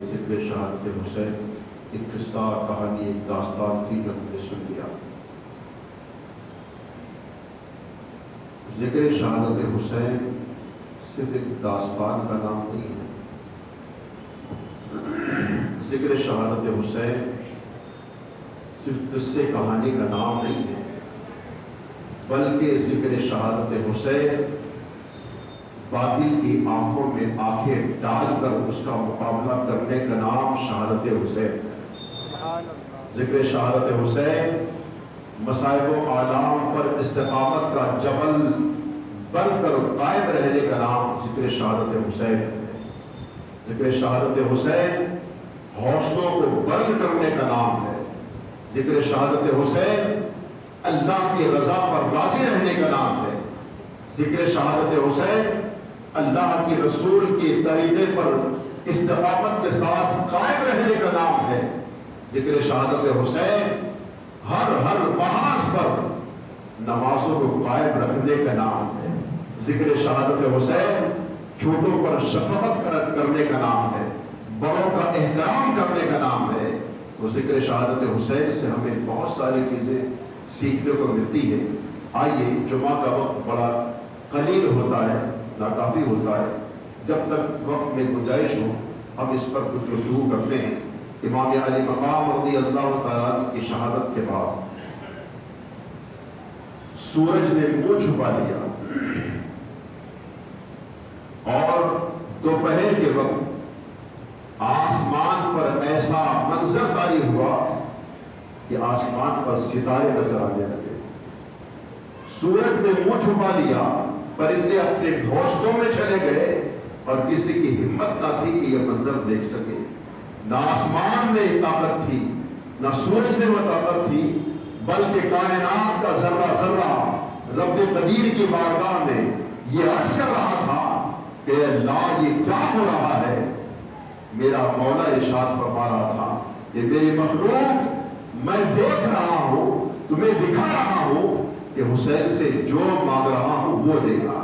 ذکر شہادت حسین ایک قصہ کہانی ایک داستان تھی جو ہم نے سن لیا۔ ذکر شہادت حسین صرف ایک داستان کا نام نہیں ہے، ذکر شہادت حسین صرف قصے کہانی کا نام نہیں ہے، بلکہ ذکر شہادت حسین باطل کی آنکھوں میں آنکھیں ڈال کر اس کا مقابلہ کرنے کا نام شہادت حسین۔ ذکر شہادت حسین مصائب و آلام پر استقامت کا جبل بن کر قائم رہنے کا نام ذکر شہادت حسین۔ ذکر شہادت حسین حوصلوں کو بلند کرنے کا نام ہے۔ ذکر شہادت حسین اللہ کی رضا پر راضی رہنے کا نام ہے۔ ذکر شہادت حسین اللہ کی رسول کے طریقے پر استقامت کے ساتھ قائم رہنے کا نام ہے۔ ذکر شہادت حسین ہر محاذ پر نمازوں کو قائم رکھنے کا نام ہے۔ ذکر شہادت حسین چھوٹوں پر شفقت کرنے کا نام ہے، بڑوں کا احترام کرنے کا نام ہے۔ تو ذکر شہادت حسین سے ہمیں بہت ساری چیزیں سیکھنے کو ملتی ہے۔ آئیے، جمعہ کا وقت بڑا قلیل ہوتا ہے، ناکافی ہوتا ہے، جب تک وقت میں گنجائش ہو ہم اس پر کچھ گفتگو کرتے ہیں۔ امام علی مقام رضی اللہ تعالیٰ کی شہادت کے بعد سورج نے منہ چھپا لیا اور دوپہر کے وقت آسمان پر ایسا منظر طاری ہوا کہ آسمان پر ستارے نظر آنے لگے۔ سورج نے منہ چھپا لیا، پرندے اپنے گھونسلوں میں چلے گئے اور کسی کی ہمت نہ تھی کہ یہ منظر دیکھ سکے۔ نہ آسمان میں طاقت تھی، نہ سورج میں وہ طاقت تھی، بلکہ کائنات کا ذرہ ذرہ رب قدیر کی بارگاہ میں یہ عرض کر رہا تھا کہ اللہ یہ کیا ہو رہا ہے۔ میرا مولا ارشاد فرما رہا تھا کہ میری مخلوق، میں دیکھ رہا ہوں، تمہیں دکھا رہا ہوں کہ حسین سے جو مانگ رہا ہوں وہ دے گا۔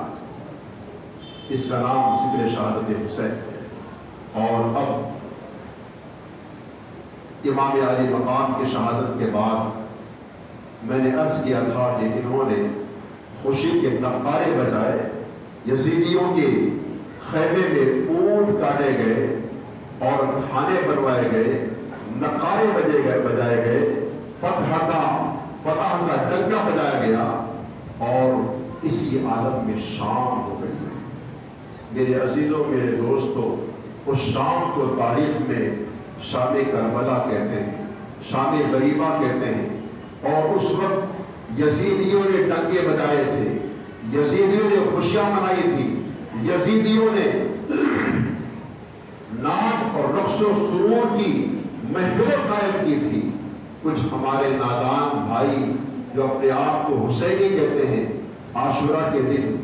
اس کا نام ذکر شہادت حسین ہے۔ اور اب امام علی مقام کی شہادت کے بعد میں نے عرض کیا تھا کہ انہوں نے خوشی کے نقارے بجائے، یزیدیوں کے خیمے میں اونٹ کاٹے گئے اور کھانے بنوائے گئے، نقارے بجائے گئے، فتح کا ڈنکا بجایا گیا اور اسی عالم میں شام ہو گئی۔ میرے عزیزوں، میرے دوستوں، اس شام کو تاریخ میں شام کربلا کہتے ہیں، شام غریبہ کہتے ہیں۔ اور اس وقت یزیدیوں نے ڈنکے بجائے تھے، یزیدیوں نے خوشیاں منائی تھی، یزیدیوں نے ناچ اور رقص و سرور کی محفلیں قائم کی تھی۔ کچھ ہمارے نادان بھائی جو اپنے آپ کو حسینی کہتے ہیں، عاشورہ کے دن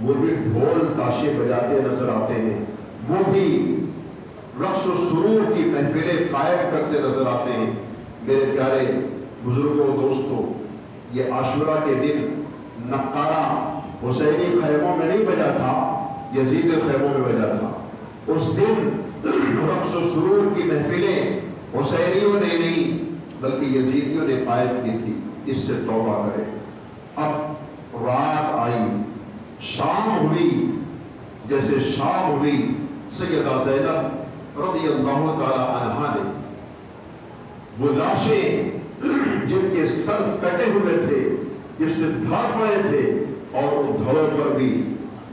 وہ بھی ڈھول تاشے بجاتے نظر آتے ہیں، وہ بھی رقص و سرور کی محفلیں قائم کرتے نظر آتے ہیں۔ میرے پیارے بزرگوں، دوستوں، یہ عاشورہ کے دن نقارہ حسینی خیموں میں نہیں بجا تھا، یزید خیموں میں بجا تھا۔ اس دن رقص و سرور کی محفلیں حسینیوں نے نہیں بلکہ یزیدیوں نے قائم کی تھی۔ اس سے توبہ کرے۔ اب رات آئی، شام ہوئی، جیسے شام ہوئی سیدہ زینب رضی اللہ تعالی عنہا نے وہ لاشیں جن کے سر کٹے ہوئے تھے، جس سے دھڑ پڑے تھے، اور ان دھڑوں پر بھی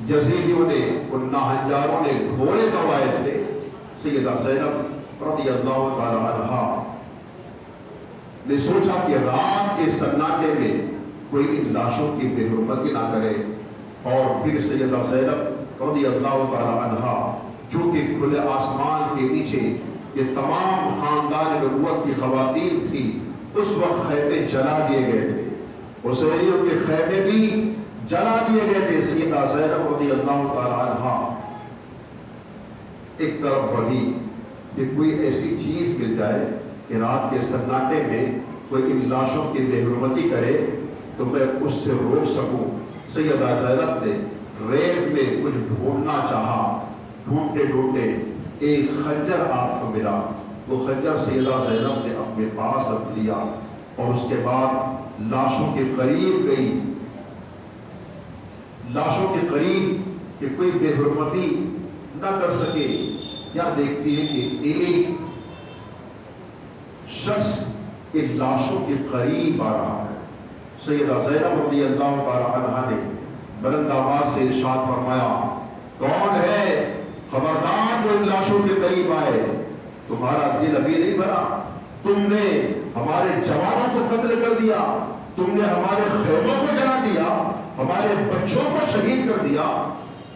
یزیدیوں نے، ان ناہنجاروں نے گھوڑے دوڑائے تھے۔ سیدہ زینب رضی اللہ تعالی عنہا نے سوچا کہ رات کے سناٹے میں کوئی ان لاشوں کی بے حرمتی نہ کرے، اور پھر سیدہ زینب رضی اللہ تعالی عنہا جو کہ کھلے آسمان کے نیچے یہ تمام خاندان نبوت کی خواتین تھی، اس وقت خیمے جلا دیے گئے تھے، حسینیوں کے خیمے بھی جلا دیے گئے تھے۔ سیدہ زینب رضی اللہ تعالی عنہا ایک طرف بڑھی کہ کوئی ایسی چیز مل جائے کہ رات کے سناٹے میں کوئی ان لاشوں کی بے حرمتی کرے تو میں اس سے روک سکوں۔ سیدہ زینب نے ریت میں کچھ ڈھونڈنا چاہا، ڈھونڈتے ڈھونڈتے ایک خنجر آپ کو ملا، وہ خنجر سیدہ زینب نے اپنے پاس رکھ لیا اور اس کے بعد لاشوں کے قریب گئی، لاشوں کے قریب کہ کوئی بے حرمتی نہ کر سکے۔ کیا دیکھتی ہے کہ ایک شخص ان لاشوں کے قریب آ رہا ہے۔ سیدہ زینب رضی اللہ تعالی عنہا نے بلند آواز سے ارشاد فرمایا، کون ہے خبردار جو ان لاشوں کے قریب آئے؟ تمہارا دل ابھی نہیں بھرا؟ تم نے ہمارے جوانوں کو قتل کر دیا، تم نے ہمارے خیموں کو جلا دیا، ہمارے بچوں کو شہید کر دیا،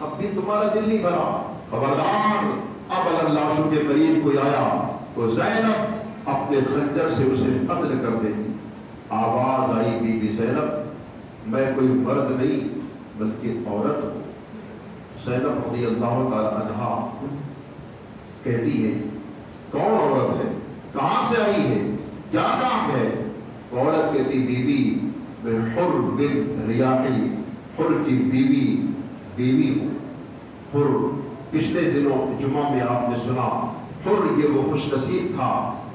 اب بھی تمہارا دل نہیں بھرا؟ خبردار، اب اگر لاشوں کے قریب کوئی آیا تو زینب اپنے خنجر سے اسے قتل کر دے گی۔ آواز آئی بی بی زینب، میں کوئی مرد نہیں بلکہ عورت ہوں۔ زینب رضی اللہ تعالی عنہا کہتی ہے، کون عورت ہے؟ کہاں سے آئی ہے؟ کیا کام ہے؟ عورت کہتی، بی بی میں حر بن ریاحی، حر کی بیوی ہوں۔ حر پچھلے دنوں جمعہ میں آپ نے سنا، حر یہ وہ خوش نصیب تھا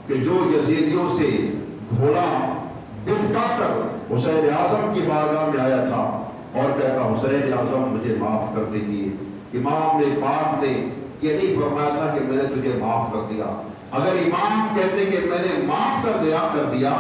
کہ جو یزیدیوں سے گھوڑا بچھا کر حسین اعظم کی بارگاہ میں آیا تھا اور کہتا، حسین اعظم مجھے معاف کر دیجیے۔ امام نے پاک نے یہ نہیں فرمایا تھا کہ میں نے تجھے معاف کر دیا، اگر امام کہتے کہ میں نے معاف کر دیا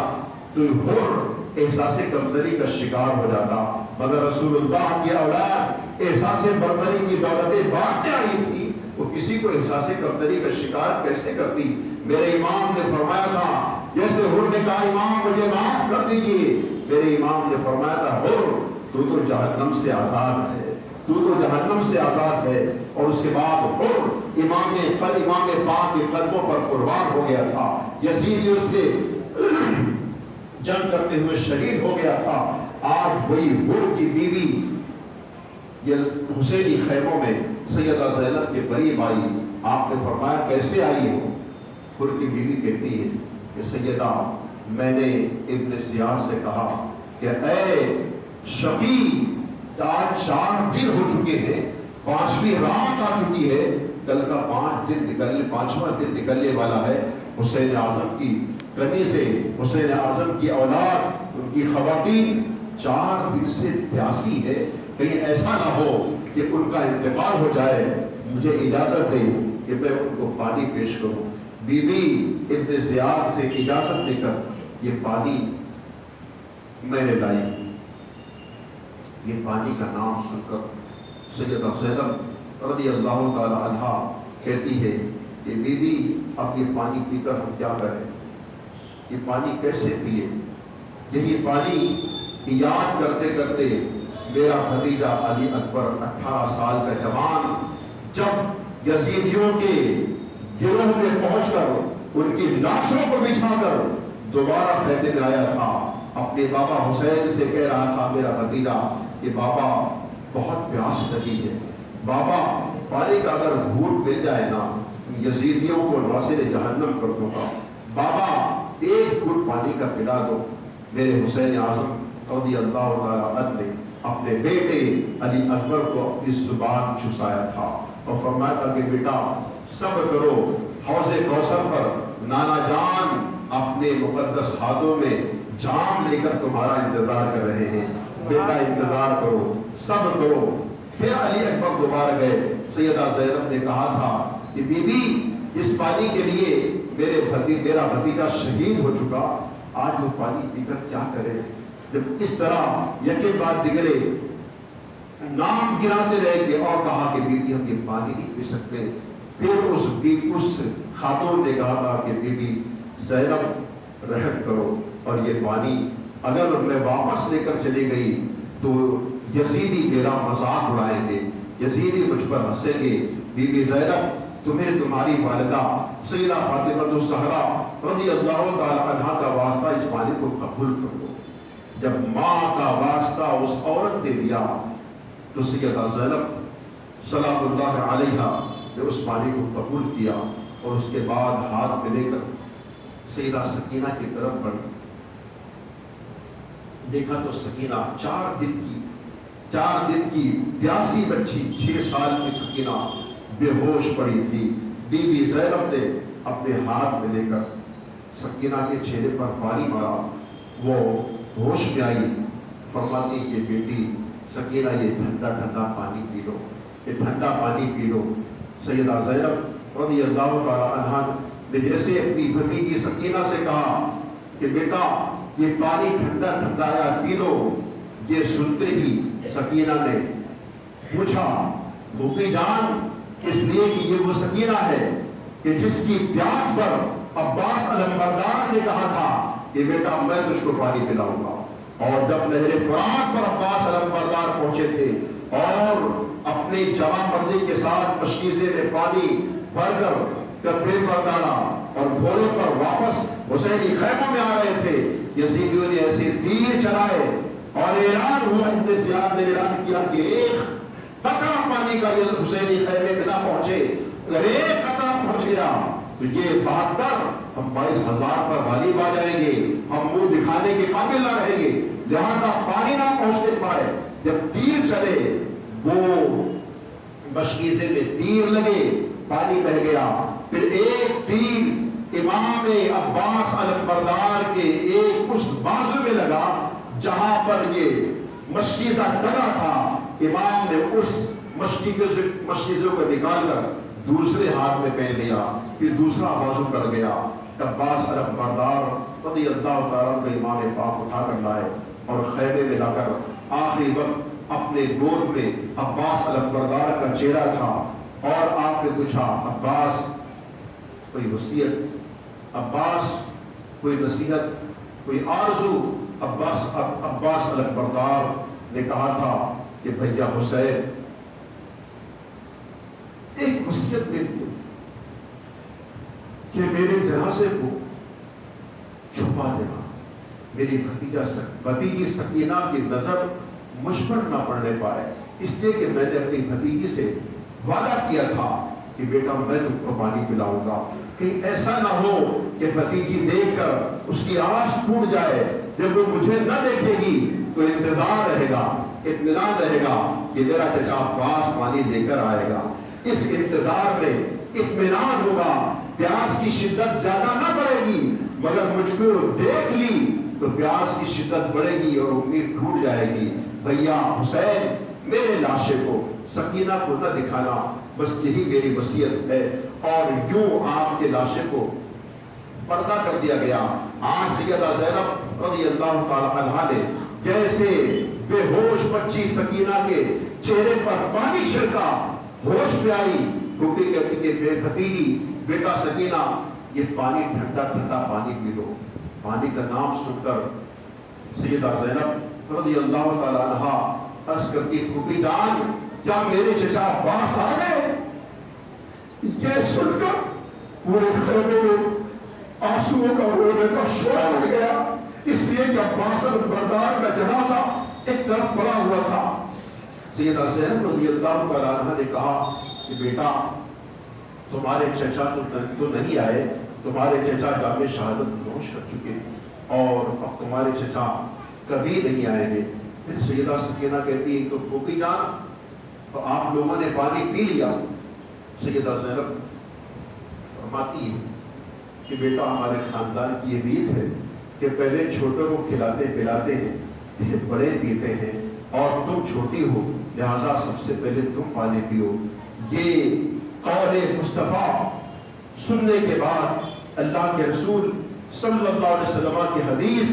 تو حر احساس کمتری کا شکار ہو جاتا، مگر رسول اللہ کی اولاد احساس برتری کی دولتیں بانٹنے آئی تھی، وہ کسی کو احساس کمتری کا شکار کیسے کرتی؟ میرے امام نے فرمایا تھا، جیسے حر نے کہا امام مجھے معاف کر دیجیے، میرے امام نے فرمایا تھا، حر تو جہنم سے آزاد ہے، تو جہنم سے آزاد ہے۔ اور اس کے بعد حر امام پاک کے قدموں پر قربان ہو گیا تھا، یزید اس سے جنگ کرتے ہوئے شہید ہو گیا تھا۔ آج وہی حر کی بیوی یہ حسینی خیموں میں سیدہ زینب کے قریب آئی، آپ نے فرمایا کیسے آئی ہو؟ حر کی بیوی کہتی ہے کہ سیدہ میں نے ابن زیاد سے کہا کہ اے شقی، آج 4 دن ہو چکے ہیں، 5ویں رات آ چکی ہے، کل کا 5واں دن نکلنے والا ہے، حسین اعظم کی کنی سے، حسین اعظم کی اولاد، ان کی خواتین 4 دن سے پیاسی ہے، کہیں ایسا نہ ہو کہ ان کا انتقال ہو جائے، مجھے اجازت دے کہ میں ان کو پانی پیش کروں۔ بی بی ابن زیاد سے اجازت دے کر یہ پانی میں نے لائی۔ یہ پانی کا نام سن کر سیدہ زینب رضی اللہ تعالی عنہا کہتی ہے کہ بی بی اب یہ پانی پی کر ہم کیا کریں؟ یہ پانی کیسے پیے؟ یہی پانی یاد کرتے کرتے میرا بھتیجا علی اکبر 18 سال کا جوان جب یزیدیوں کے گروہ میں پہنچ کر ان کی لاشوں کو بچھا کر دوبارہ خیمے میں آیا تھا، اپنے بابا حسین سے کہہ رہا تھا میرا بھتیجا کہ بابا بہت پیاس لگی ہے، بابا پانی کا اگر گھونٹ مل جائے نا یزیدیوں کو ناصر جہنم کر دوں گا، بابا ایک گھونٹ پانی کا پلا دو۔ میرے حسین اعظم رضی اللہ تعالی عنہ نے اپنے بیٹے علی اکبر کو اپنی زبان چسایا تھا اور فرمایا تھا کہ بیٹا صبر کرو، حوض کوثر پر نانا جان اپنے مقدس ہاتھوں میں جام لے کر تمہارا انتظار کر رہے ہیں، بیٹا انتظار کرو، صبر کرو۔ پھر علی اکبر دوبارہ گئے، سیدہ زینب نے کہا تھا کہ بی بی اس پانی کے لیے میرا بھتیجا شہید ہو چکا، آج وہ پانی پی کر کیا کرے؟ جب اس طرح یقین بعد دیگرے نام گراتے رہے گے اور کہا کہ بی بی ہم یہ پانی نہیں پی سکتے۔ پھر اس خاتون نے کہا تھا کہ بی بی زینب رحم کرو، اور یہ پانی اگر میں واپس لے کر چلی گئی تو یزیدی میرا مذاق اڑائیں گے، یزیدی مجھ پر ہنسیں گے، بی بی زینب تمہیں تمہاری والدہ سیدہ فاطمہ الزہرا رضی اللہ تعالی عنہا کا واسطہ اس پانی کو قبول کر دو۔ جب ماں کا واسطہ اس عورت نے دیا تو سیدہ زینب صلوات اللہ علیہا نے اس پانی کو قبول کیا، اور اس کے بعد ہاتھ میں لے کر سیدہ سکینہ کی طرف بڑھی، دیکھا تو سکینہ 4 دن کی پیاسی بچی 6 سال کی سکینہ بے ہوش پڑی تھی، بی بی زینب نے اپنے ہاتھ میں لے کر سکینہ کے چہرے پر پانی مارا، وہ ہوش میں آئی، فرماتی کہ بیٹی سکینہ یہ ٹھنڈا ٹھنڈا پانی پی لو، یہ ٹھنڈا پانی پی لو۔ سیدہ زینب رضی اللہ تعالی عنہا نے جیسے اپنی بھتیجی سکینہ سے کہا کہ بیٹا یہ پانی ٹھنڈا ٹھنڈا ہے پی لو، یہ سنتے ہی سکینہ نے پوچھا پھوپھی جان، اس لیے کہ یہ وہ سکینہ ہے کہ جس کی پیاس پر عباس علمبردار نے کہا تھا کہ بیٹا میں تجھ کو پانی پلاؤں گا۔ اور جب نہر فرات پر عباس علمبردار پہنچے تھے اور اپنی جوان مردی کے ساتھ مشکیزے میں پانی بھر کر کپڑے پر ڈالا اور گھوڑے پر واپس حسینی خیموں میں آ رہے تھے، یزیدیوں نے ایسے تیر چلائے اور اعلان ہوا، ابن زیاد نے اعلان کیا کہ ایک قطرہ پانی کا یہ حسینی خیمے میں نہ پہنچے، اگر ایک قطرہ پہنچ گیا تو یہ 72 ہم 22,000 پر غالب آ جائیں گے، ہم منہ دکھانے کے قابل نہ رہیں گے، لہذا پانی نہ پہنچنے پائے۔ جب تیر چلے وہ مشکیزے میں تیر لگے، پانی بہ گیا، پھر ایک تیر امام عباس علمبردار کے ایک اس بازو میں لگا جہاں پر یہ مشکیزہ ڈگا تھا، امام نے اس مشکیزوں کو نکال کر دوسرے ہاتھ میں پہن لیا، پھر دوسرا بازو کر گیا۔ عباس علمبردار رضی اللہ تعالیٰ کو امام پاک اٹھا کر لائے اور خیمے میں لا کر آخری وقت اپنے گود میں عباس علمبردار کا چہرہ تھا اور آپ نے پوچھا عباس کوئی وصیت، عباس کوئی نصیحت، کوئی آرزو؟ عباس علمبردار نے کہا تھا کہ بھیا حسین ایک وصیت میری ہے کہ میرے جنازے کو چھپا دینا، میری بھتیجی سکینہ کی نظر مجھ پر نہ پڑنے پائے، اس لیے کہ میں نے اپنی بھتیجی سے وعدہ کیا تھا کہ بیٹا میں تم کو پانی پلاؤں گا، کہیں ایسا نہ ہو کہ بھتیجی دیکھ کر اس کی آس ٹوٹ جائے، جب وہ مجھے نہ دیکھے گی تو انتظار رہے گا، اطمینان رہے گا کہ میرا چچا عباس پانی لے کر آئے گا، اس انتظار میں اطمینان ہوگا، پیاس کی شدت زیادہ نہ بڑھے گی، مگر مجھ کو دیکھ لی تو پیاس کی شدت بڑھے گی اور امید ٹوٹ جائے گی۔ بھیا حسین میرے لاشے کو سکینہ کو نہ دکھانا، بس یہی میری وصیت ہے۔ اور یوں آپ کے لاشے کو پردہ کر دیا گیا۔ آج سیدہ زینب رضی اللہ تعالی عنہا نے جیسے بے ہوش بچی سکینہ کے چہرے پر پانی چھڑکا، ہوش میں آئی، پھوپھی کہتی کہ بے بھتیجی بیٹا سکینہ یہ پانی ٹھنڈا ٹھنڈا پانی پی لو۔ پانی کا نام سن کر سیدہ زینب رضی اللہ تعالی عنہا عرض کرتی پھوپھی جان کیا میرے چچا عباس آ گئے؟ یہ سن کر پورے خیمے میں آنسوؤں کا رونے کا شور اٹھ گیا، اس لیے کہ عباس علمبردار کا جنازہ ایک طرف پڑا ہوا تھا۔ سیدہ زینب رضی اللہ تعالی عنہا نے کہا کہ بیٹا تمہارے چچا تو نہیں آئے، تمہارے چچا جام شہادت نوش کر چکے اور اب تمہارے چچا کبھی نہیں آئیں گے۔ پھر سیدہ سکینہ کہتی ہے تو پھوپھی جان تو آپ لوگوں نے پانی پی لیا؟ سیدہ زینب فرماتی ہے کہ بیٹا ہمارے خاندان کی یہ ریت ہے کہ پہلے چھوٹوں کو کھلاتے پلاتے ہیں پھر بڑے پیتے ہیں، اور تم چھوٹی ہو لہذا سب سے پہلے تم پانی پیو۔ یہ قول مصطفیٰ سننے کے بعد اللہ کے رسول صلی اللہ علیہ وسلم کی حدیث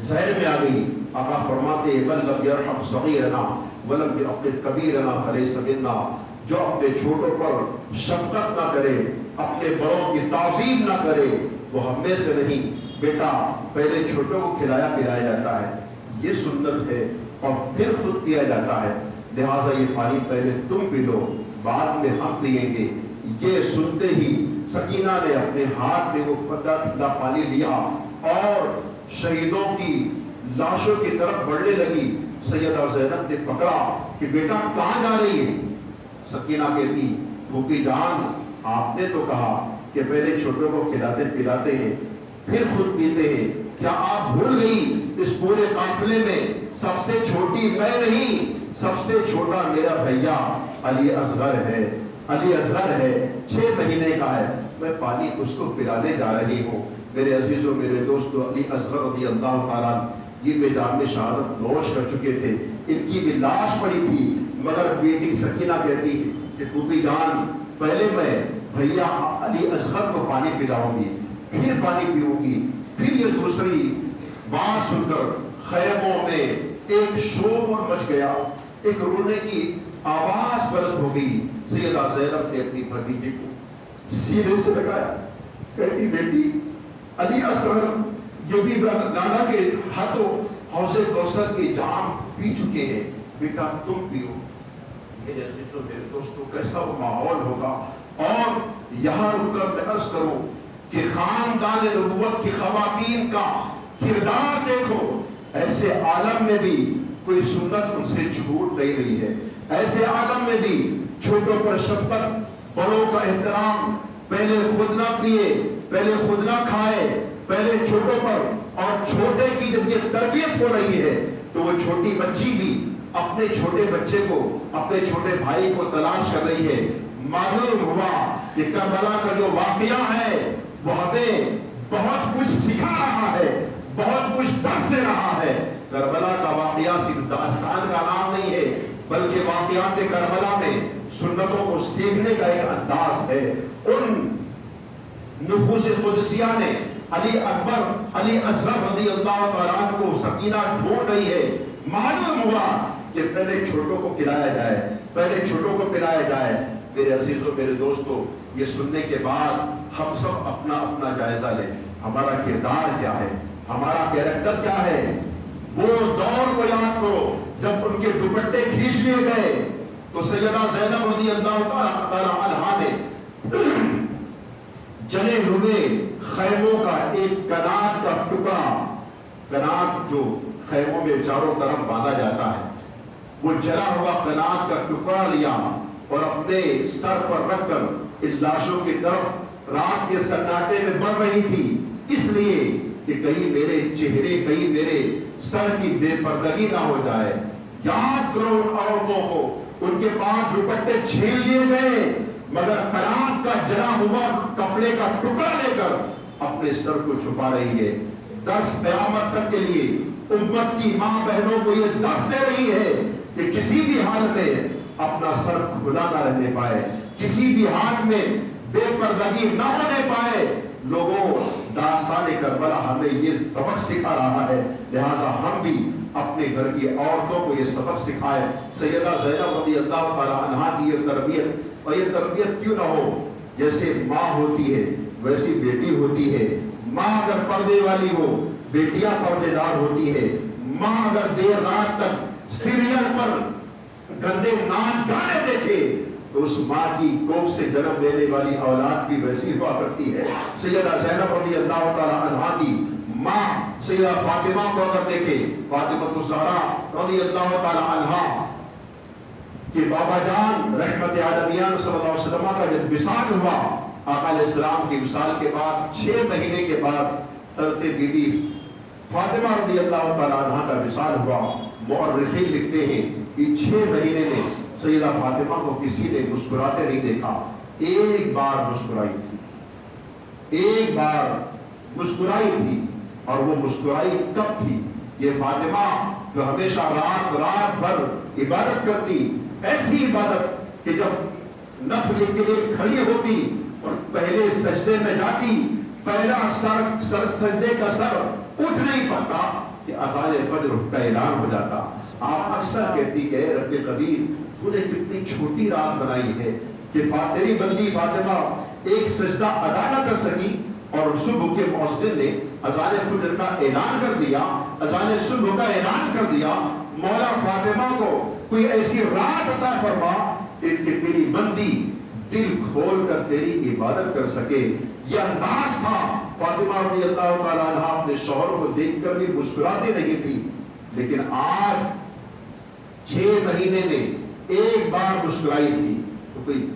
ذہن میں آ گئی۔ آقا فرماتے من لم یرحم صغیرنا ولم یعقل کبیرنا فلیس منا، جو اپنے چھوٹوں پر شفقت نہ کرے، اپنے بڑوں کی تعظیم نہ کرے، وہ ہم میں سے نہیں۔ بیٹا پہلے چھوٹوں کو کھلایا پلایا جاتا ہے، یہ سنت ہے، اور پھر خود پیا جاتا ہے، لہٰذا یہ پانی پہلے تم پی لو بعد میں ہم پیئیں گے۔ یہ سنتے ہی سکینہ نے اپنے ہاتھ میں وہ ٹھنڈا پانی لیا اور شہیدوں کی لاشوں کی طرف بڑھنے لگی۔ سیدہ زینب نے پکڑا کہ بیٹا کہاں جا رہی ہے؟ سکینہ کہتی پھوپھی جان آپ نے تو کہا کہ پہلے چھوٹوں کو کھلاتے پلاتے ہیں پھر خود پیتے ہیں، کیا آپ بھول گئی اس پورے قافلے میں سب سے چھوٹی میں نہیں، سب سے چھوٹا میرا بھیا علی اصغر ہے، علی اصغر ہے، 6 مہینے کا ہے، میں پانی اس کو پلانے جا رہی ہوں۔ میرے عزیزوں، میرے دوستوں، علی اصغر رضی اللہ تعالیٰ یہ میدان میں شہادت نوش کر چکے تھے، ان کی بھی لاش پڑی تھی، مگر بیٹی سکینہ کہتی ہے کہ پھوپھی جان پہلے میں بھیا علی اصغر کو پانی پلاؤں گی، پھر پانی پیوں گی۔ پھر یہ دوسری بات سن کر خیموں میں ایک شور مچ گیا، ایک رونے کی آواز بلند ہو گئی۔ سیدہ زینب نے اپنی بھتیجی کو سینے سے لگایا، کہتی بیٹی علی اصغر یہ بھی نانا کے ہاتھوں حوض کوثر کی جام پی چکے ہیں، بیٹا تم پیو۔ میرے عزیزوں، میرے دوستوں، کیسا وہ ماحول ہوگا۔ اور یہاں رک کر میں عرض کروں کہ خاندان نبوت کی خواتین کا کردار دیکھو، ایسے عالم میں بھی کوئی سنت ان سے چھوٹ نہیں رہی ہے، ایسے عالم میں بھی چھوٹوں پر شفقت، بڑوں کا احترام، پہلے خود نہ پیے، پہلے خود نہ کھائے، پہلے چھوٹوں پر، اور چھوٹے کی جب یہ تربیت ہو رہی ہے تو وہ چھوٹی بچی بھی اپنے چھوٹے بچے کو، اپنے چھوٹے بھائی کو تلاش کر رہی ہے۔ معلوم ہوا کہ کربلا کا جو واقعہ ہے وہ ہمیں بہت کچھ سکھا رہا ہے، بہت کچھ درس دے رہا ہے۔ کربلا کا واقعہ صرف داستان کا نام نہیں ہے، بلکہ واقعات کربلا میں سنتوں کو سیکھنے کا ایک انداز ہے۔ ان نفوس قدسیہ نے علی اکبر، علی اصغر رضی اللہ تعالیٰ عنہ کو سکینہ ڈھونڈ رہی ہے۔ معلوم ہوا کہ پہلے چھوٹوں کو کھلایا جائے، پہلے چھوٹوں کو پلایا جائے۔ میرے عزیزوں، میرے دوستوں، یہ سننے کے بعد ہم سب اپنا اپنا جائزہ لیں، ہمارا کردار کیا ہے، ہمارا کیریکٹر کیا ہے۔ وہ دور کو یاد کرو جب ان کے دوپٹے کھینچ لیے گئے تو سیدہ زینب رضی اللہ تعالیٰ عنہا نے جلے ہوئے خیموں کا ایک کنات کا ٹکڑا، کنات جو خیموں میں چاروں طرف باندھا جاتا ہے، وہ جلا ہوا کنات کا ٹکڑا لیا اور اپنے سر پر رکھ کر اس لاشوں کی طرف رات کے سناٹے میں بڑھ رہی تھی، اس لیے کہ کہیں میرے چہرے، کہیں میرے سر کی بے پردگی نہ ہو جائے۔ یاد کرو ان عورتوں کو، ان کے پاس دوپٹے چھین لیے گئے، مگر قرآن کا جلا ہوا کپڑے کا ٹکڑا لے کر اپنے سر کو چھپا رہی ہے۔ درس قیامت تک کے لیے امت کی ماں بہنوں کو یہ درس دے رہی ہے کہ کسی بھی حال میں اپنا سر کھلا نہ رہنے پائے، کسی بھی حال میں بے پردگی نہ ہونے پائے۔ لوگوں، داستان کربلا ہمیں یہ سبق سکھا رہا ہے، لہٰذا ہم بھی اپنے گھر کی عورتوں کو یہ سبق سکھائے۔ سیدہ زینب رضی اللہ تعالیٰ عنہا کی یہ تربیت، اور یہ تربیت کیوں نہ ہو، جیسے ماں ہوتی ہے ویسی بیٹی ہوتی ہے۔ ماں اگر پردے والی ہو، بیٹیاں پردے دار ہوتی ہے۔ ماں اگر دیر رات تک سیریل پر گندے ناچ گانے دیکھے تو اس ماں کی کوکھ سے جنم لینے والی اولاد بھی ویسی ہوا کرتی ہے۔ سیدہ زینب رضی اللہ تعالیٰ عنہا کی ماں سیدہ فاطمہ کو اگر دیکھے، فاطمہ الزہرا رضی اللہ تعالیٰ عنہا کہ بابا جان رحمت عالمین صلی اللہ علیہ وسلم کا جب وصال ہوا، آقا علیہ السلام کی وصال کے بعد 6 مہینے کے بعد حضرت بی بی فاطمہ رضی اللہ تعالیٰ عنہ کا وصال ہوا۔ مورخین لکھتے ہیں کہ 6 مہینے میں سیدہ فاطمہ کو کسی نے مسکراتے نہیں دیکھا، ایک بار مسکرائی تھی، ایک بار مسکرائی تھی، اور وہ مسکرائی کب تھی؟ یہ فاطمہ جو ہمیشہ رات بھر عبادت کرتی، ایسی عبادت کہ جب نفل کے لیے کھڑی ہوتی اور پہلے سجدے میں جاتی، پہلا سجدے کا سر اٹھ نہیں پاتا کہ اذان فجر کا اعلان ہو جاتا۔ آپ اکثر کہتی کہ اے رب قدیر، تو نے کتنی چھوٹی رات بنائی ہے کہ تیری بندی فاطمہ ایک سجدہ ادا نہ کر سکی، اور صبح کے مؤذن نے اذان فجر کا اعلان کر دیا، اذان صبح کا اعلان کر دیا۔ مولا فاطمہ کو کوئی ایسی رات عطا فرما کہ تیری بندی دل کھول کر تیری عبادت کر سکے۔ یہ انداز تھا۔ فاطمہ رضی اللہ تعالیٰ عنہ اپنے شوہر کو دیکھ کر بھی مسکراتی نہیں تھی، لیکن آج 6 مہینے میں ایک بار مسکرائی تھی تو کوئی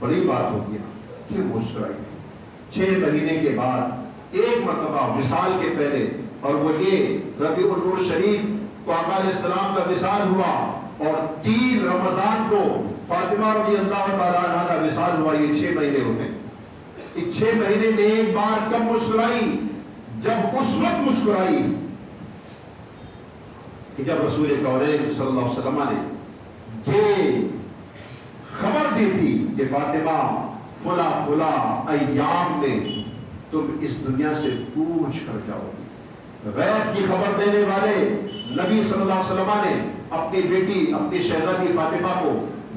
بڑی بات ہو گیا کہ مسکرائی تھی۔ 6 مہینے کے بعد ایک مرتبہ وصال کے پہلے، اور وہ یہ ربیع النور شریف کو آقا علیہ السلام کا وصال ہوا، اور 3 رمضان کو فاطمہ رضی اللہ تعالیٰ عنہ کا وصال ہوا، یہ 6 مہینے ہوتے ہیں. اس 6 مہینے میں ایک بار کب مسکرائی؟ جب اس وقت مسکرائی کہ جب رسول کونین صلی اللہ علیہ وسلم نے یہ خبر دی تھی کہ فاطمہ فلا فلا ایام میں تم اس دنیا سے کوچ کر جاؤ گی. غیب کی خبر دینے والے نبی صلی اللہ علیہ وسلم نے اپنی بیٹی، اپنی شہزادی فاطمہ کو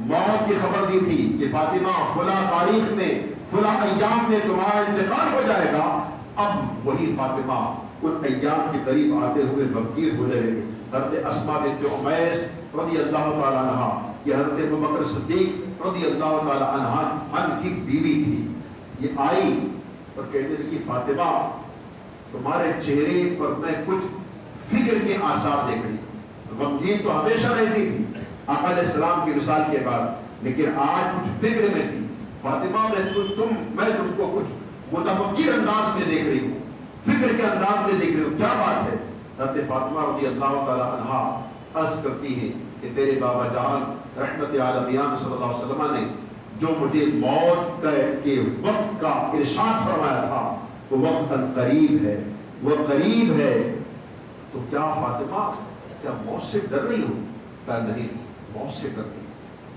موت کی خبر دی تھی کہ فاطمہ فلا تاریخ میں فلا ایام میں تمہارا انتقال ہو جائے گا. اب وہی فاطمہ ان ایام کے قریب آتے ہوئے غمگین ہو جائے گی. حضرت اسماء بنت امیس رضی اللہ تعالی عنہ، یہ حضرت ابوبکر صدیق رضی اللہ تعالی عنہ کی بیوی تھی. یہ آئی اور کہتے تھے کہ فاطمہ تمہارے چہرے پر میں کچھ فکر کے آثار دیکھ رہی. غمگین تو ہمیشہ رہتی تھی آقا علیہ السلام کی وصال کے بعد، لیکن آج کچھ فکر میں تھی. فاطمہ میں تم کو کچھ متفکر انداز میں دیکھ رہی ہوں، فکر کے انداز میں دیکھ رہی ہوں، کیا بات ہے؟ حضرت فاطمہ رضی اللہ تعالی عنہا عرض کرتی ہے کہ میرے بابا جان رحمت عالمیان صلی اللہ علیہ وسلم نے جو مجھے موت کے وقت کا ارشاد فرمایا تھا وہ وقت قریب ہے، وہ قریب ہے. تو کیا فاطمہ کیا موت سے ڈر رہی ہو؟ کہا نہیں، موت سے ڈر رہی،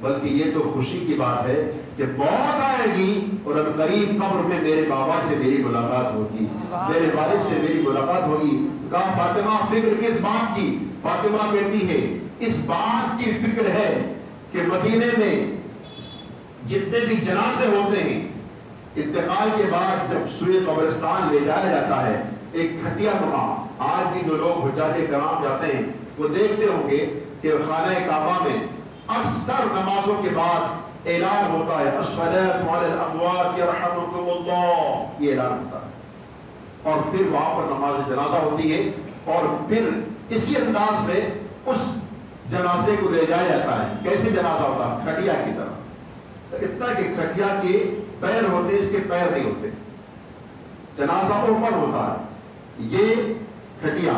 بلکہ یہ تو خوشی کی بات ہے کہ موت آئے گی اور قریب قبر میں میرے بابا سے میری ملاقات ہوگی، میرے والد سے میری ملاقات ہوگی. کہا فاطمہ فکر کس بات کی؟ فاطمہ کہتی ہے اس بات کی فکر ہے کہ مدینے میں جتنے بھی جنازے ہوتے ہیں انتقال کے بعد جب سوئے قبرستان لے جایا جاتا ہے، ایک کھٹیا نما، آج بھی جو لوگ حجاج کرام جاتے ہیں وہ دیکھتے ہوں گے کہ خانہ کعبہ میں اکثر نمازوں کے بعد اعلان ہوتا ہے الصلاۃ علی الاموات یرحمکم اللہ، یہ اعلان ہوتا ہے. اور پھر وہاں پر نماز جنازہ ہوتی ہے اور پھر اسی انداز میں اس جنازے کو لے جایا جاتا ہے. کیسے جنازہ ہوتا ہے؟ کھٹیا کی طرح، اتنا کہ کھٹیا کے پیر ہوتے، اس کے پیر نہیں ہوتے. جنازہ اوپر ہوتا ہے، یہ کھٹیا،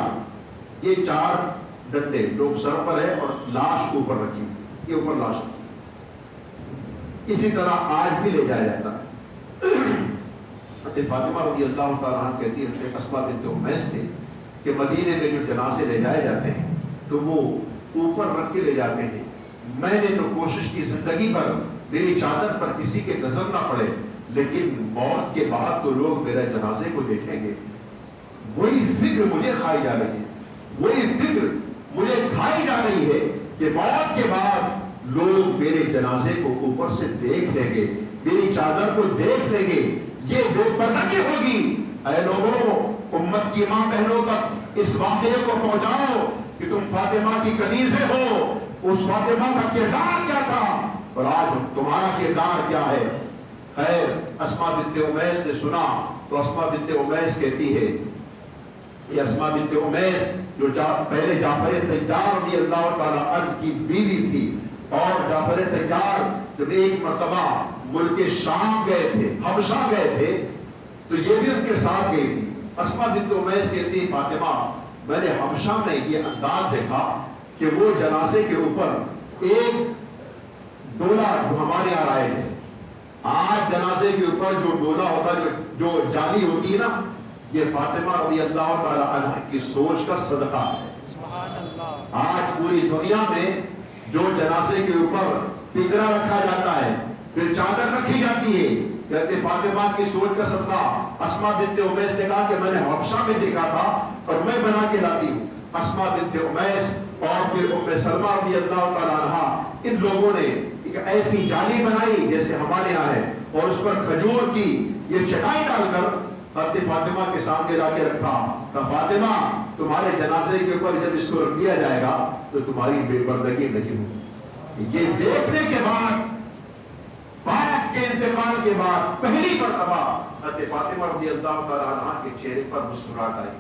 یہ 4 ڈنڈے لوگ سر پر ہے اور لاش اوپر رکھی، یہ اوپر لاش رکھی. اسی طرح آج بھی لے جایا جاتا ہے. فاطمہ رضی اللہ تعالیٰ عنہ کہتی ہے اسماء بنت امیس سے کہ مدینے میں جو جنازے لے جائے جاتے ہیں تو وہ اوپر رکھ کے لے جاتے ہیں. میں نے تو کوشش کی زندگی بھر میری چادر پر کسی کے نظر نہ پڑے، لیکن موت کے بعد تو لوگ میرے جنازے کو دیکھیں گے. وہی فکر مجھے کھائی جا رہی ہے، وہی فکر مجھے کھائی جا رہی ہے کہ موت کے بعد لوگ میرے جنازے کو اوپر سے دیکھ لیں گے، میری چادر کو دیکھ لیں گے. یہ بے پردگی ہوگی. اے لوگوں، امت کی ماں بہنوں تک اس واقعے کو پہنچاؤ کہ تم فاطمہ کی کنیزیں ہو. اس فاطمہ کا کردار کیا تھا اور آج تمہارا کردار کیا ہے؟ خیر، اسماء بنت امیس نے سنا تو اسماء بنت امیس کہتی ہے، یہ اسماء بنت امیس جو پہلے جعفر طیار رضی اللہ تعالیٰ عنہ کی بیوی تھی، اور جعفر طیار جب ایک مرتبہ ملک شام گئے تھے، حبشہ گئے تھے، تو یہ بھی ان کے ساتھ گئی تھی. اسماء بنت امیس کہتی فاطمہ میں نے حبشہ میں یہ انداز دیکھا کہ وہ جنازے کے اوپر ایک ڈولا جو ہمارے یہاں آئے تھے، آج جنازے کے اوپر جو ڈولا ہوتا ہے، جو جالی ہوتی ہے نا، یہ فاطمہ رضی اللہ تعالی عنہ کی سوچ کا صدقہ ہے. آج پوری دنیا میں جو جنازے کے اوپر پنجرا رکھا جاتا ہے، پھر چادر رکھی جاتی ہے، کہتے فاطمہ کی سوچ کا صدقہ. اسماء بنت امیس نے کہا کہ میں نے حبشہ میں دیکھا تھا اور میں بنا کے لاتی ہوں. اسماء بنت امیس اور پھر ام سلمہ رضی اللہ تعالی عنہا، ان لوگوں نے ایک ایسی جالی بنائی جیسے ہمارے یہاں ہے، اور اس پر کھجور کی یہ چٹائی ڈال کر حضرت فاطمہ کے سامنے لا کے رکھا. کہ فاطمہ تمہارے جنازے کے اوپر جب اس کو رکھ دیا جائے گا تو تمہاری بے پردگی نہیں ہوگی. یہ دیکھنے کے بعد، باپ کے انتقال کے بعد پہلی مرتبہ حضرت فاطمہ رضی اللہ تعالی عنہا کے چہرے پر مسکراہٹ آئی.